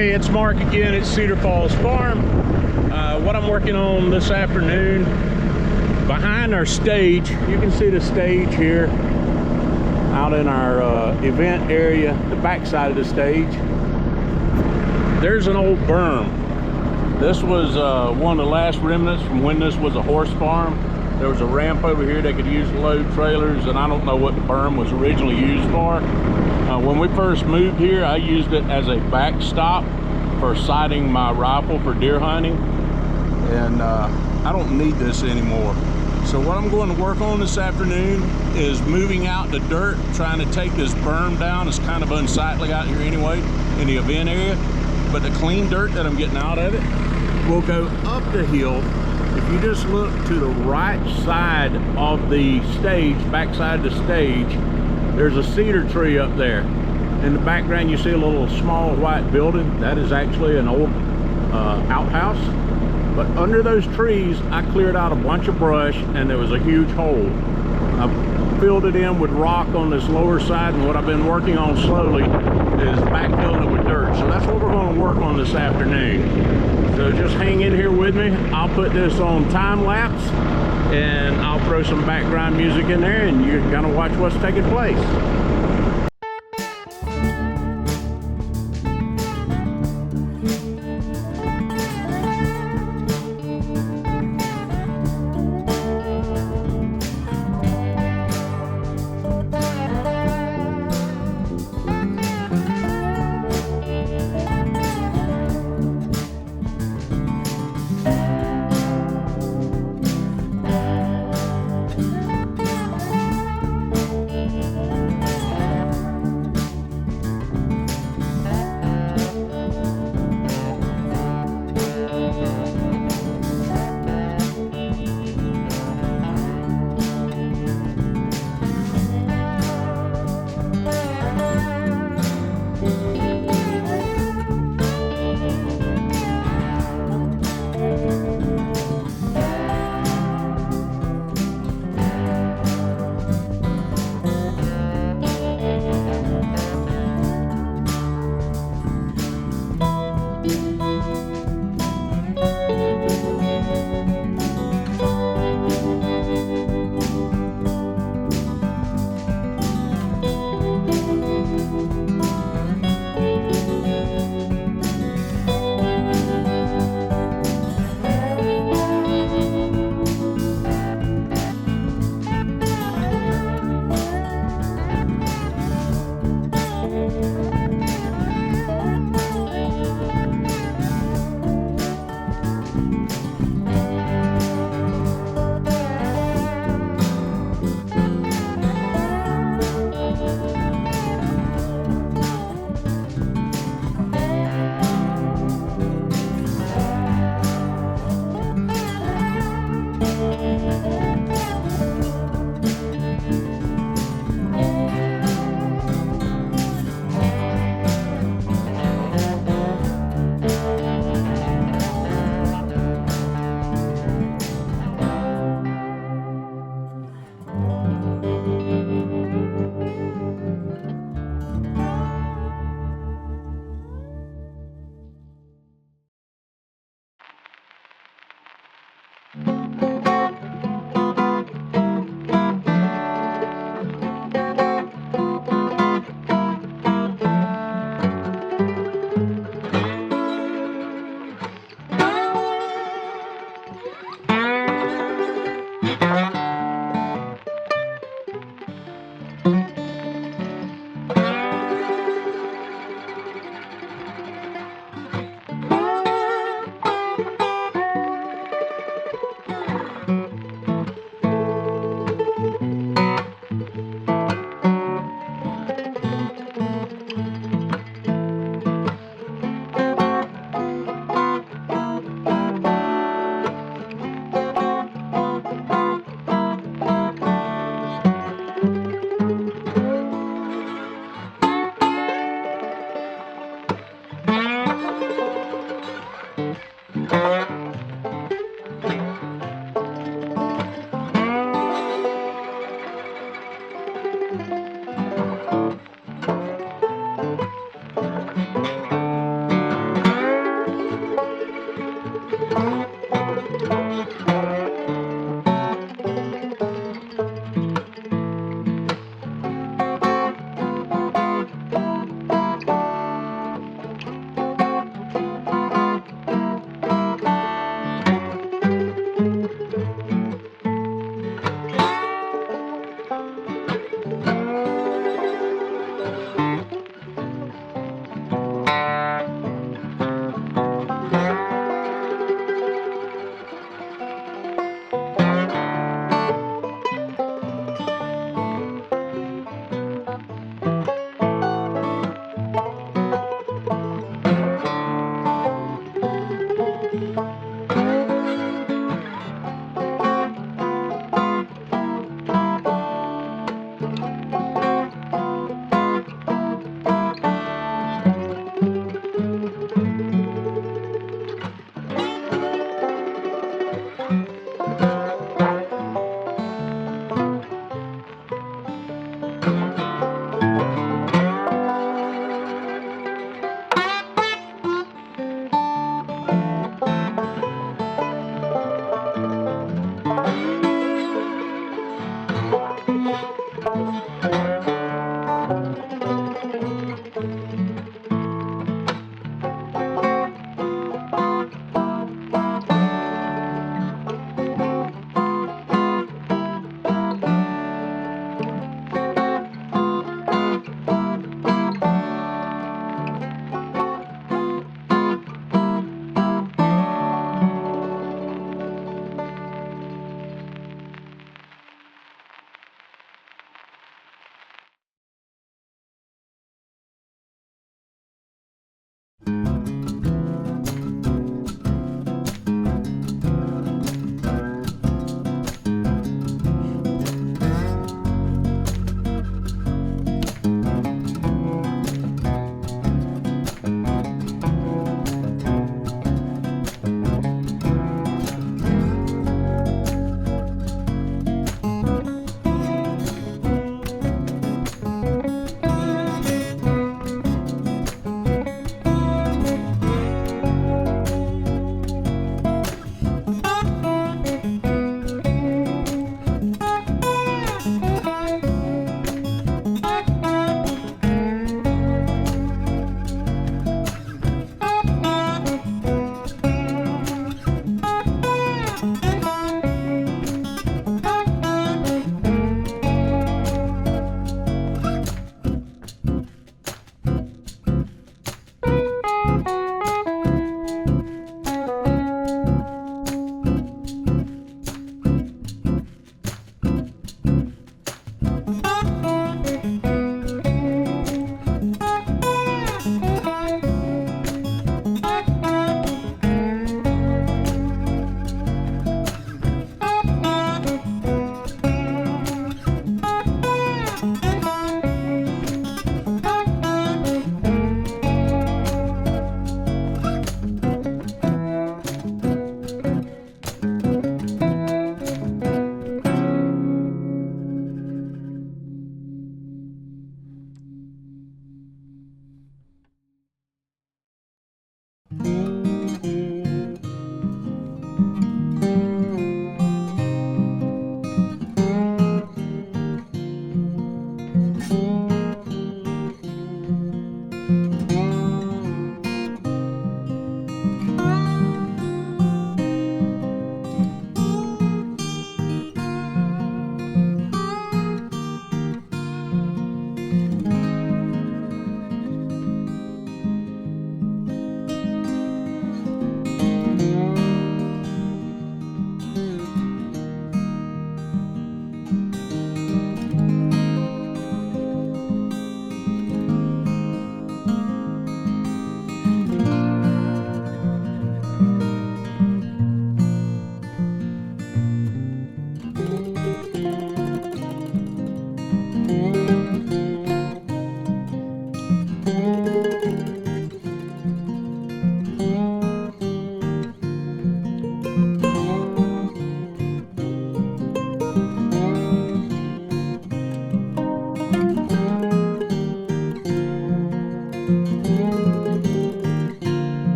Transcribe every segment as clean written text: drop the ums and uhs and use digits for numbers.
Hey, it's Mark again at Cedar Falls Farm. What I'm working on this afternoon, behind our stage, you can see the stage here out in our event area, the back side of the stage. There's an old berm. This was one of the last remnants from when this was a horse farm. There was a ramp over here they could use to load trailers, and I don't know what the berm was originally used for. When we first moved here, I used it as a backstop for sighting my rifle for deer hunting, and I don't need this anymore. So what I'm going to work on this afternoon is moving out the dirt, trying to take this berm down. It's kind of unsightly out here anyway in the event area, but the clean dirt that I'm getting out of it will go up the hill. If you just look to the right side of the stage, back side of the stage, there's a cedar tree up there. In the background you see a little small white building. That is actually an old outhouse. But under those trees I cleared out a bunch of brush, and there was a huge hole. I filled it in with rock on this lower side, and what I've been working on slowly is backfilling it with dirt. So that's what we're going to work on this afternoon. So just hang in here with me. I'll put this on time lapse, and I'll throw some background music in there, and you're gonna watch what's taking place.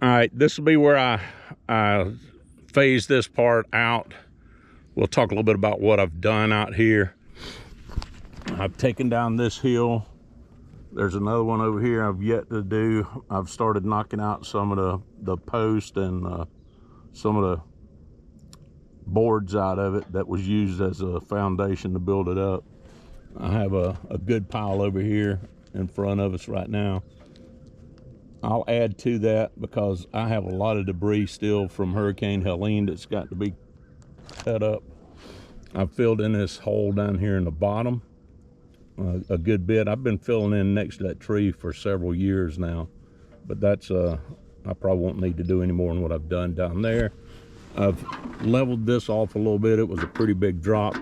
All right, this will be where I phase this part out. We'll talk a little bit about what I've done out here. I've taken down this hill. There's another one over here I've yet to do. I've started knocking out some of the post and some of the boards out of it that was used as a foundation to build it up. I have a good pile over here in front of us right now. I'll add to that because I have a lot of debris still from Hurricane Helene that's got to be cut up. I've filled in this hole down here in the bottom a good bit. I've been filling in next to that tree for several years now, but that's I probably won't need to do any more than what I've done down there. I've leveled this off a little bit. It was a pretty big drop,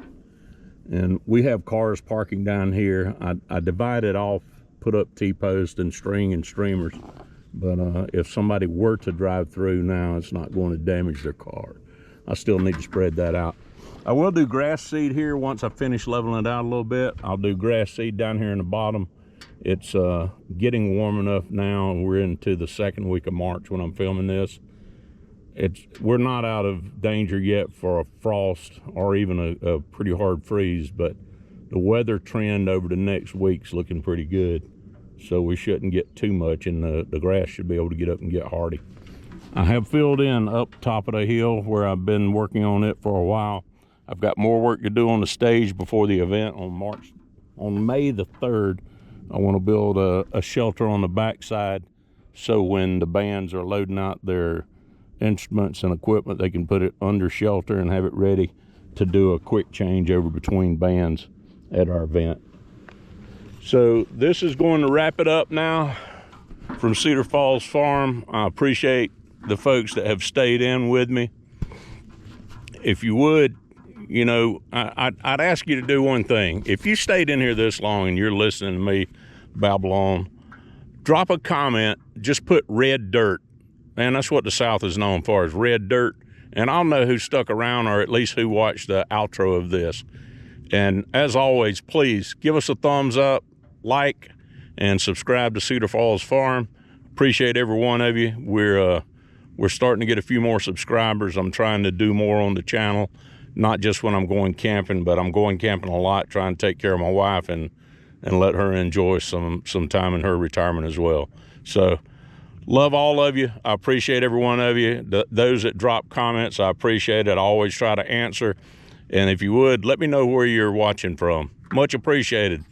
and we have cars parking down here. I divided off, put up T-post and string and streamers, but if somebody were to drive through now, it's not going to damage their car. I still need to spread that out. I will do grass seed here once I finish leveling it out a little bit. I'll do grass seed down here in the bottom. It's getting warm enough now, and we're into the second week of March when I'm filming this. We're not out of danger yet for a frost or even a pretty hard freeze, but the weather trend over the next week's looking pretty good, so we shouldn't get too much, and the grass should be able to get up and get hardy. I have filled in up top of the hill where I've been working on it for a while. I've got more work to do on the stage before the event on May the 3rd. I want to build a shelter on the backside, so when the bands are loading out their instruments and equipment, they can put it under shelter and have it ready to do a quick changeover between bands at our event. So this is going to wrap it up now from Cedar Falls Farm. I appreciate the folks that have stayed in with me. If you would, you know, I'd ask you to do one thing. If you stayed in here this long and you're listening to me babble on, drop a comment, just put red dirt. Man, that's what the South is known for, is red dirt. And I'll know who stuck around, or at least who watched the outro of this. And as always, please give us a thumbs up, like, and subscribe to Cedar Falls Farm. Appreciate every one of you. We're starting to get a few more subscribers. I'm trying to do more on the channel, not just when I'm going camping, but I'm going camping a lot, trying to take care of my wife and let her enjoy some time in her retirement as well. So love all of you. I appreciate every one of you. Those that drop comments, I appreciate it. I always try to answer. And if you would, let me know where you're watching from. Much appreciated.